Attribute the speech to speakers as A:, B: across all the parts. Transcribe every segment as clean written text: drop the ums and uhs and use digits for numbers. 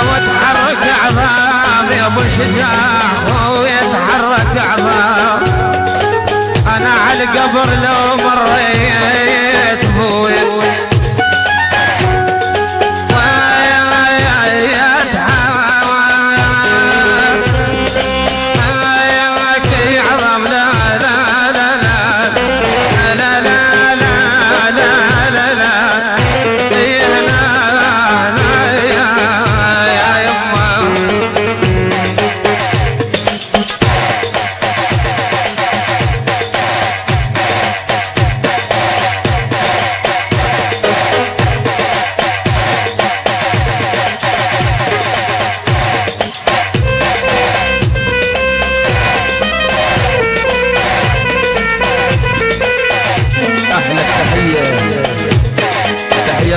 A: وتحرك عظام يا ابو شجاع خويا تحرك عظام. انا على القبر لو مريت بويا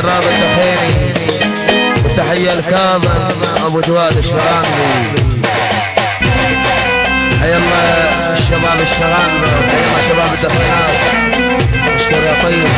A: الرابط الخيري. تحية الكاظم ابو جواد الشرانبي. حيا الله الشباب الشرانبي، حيا الله شباب الدخانات. اشكر يا طيب.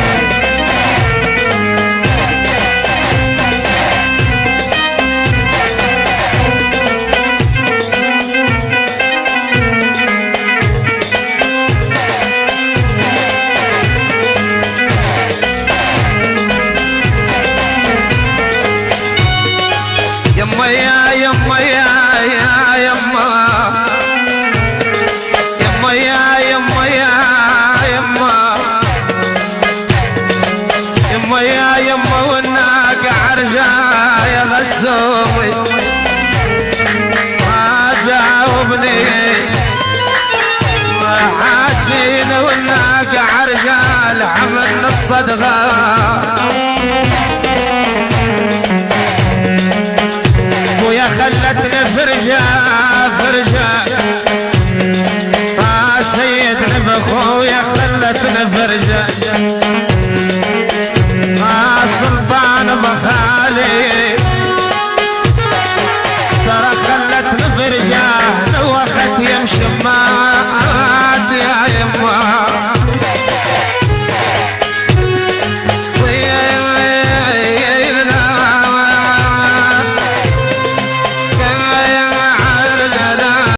A: يما يا يما يا يما يما يا يما يا يما يما يا يما والناقة عرجة يا غسومي ما جاوبني ما حاجينا والناقة عرجة العمل الصدقة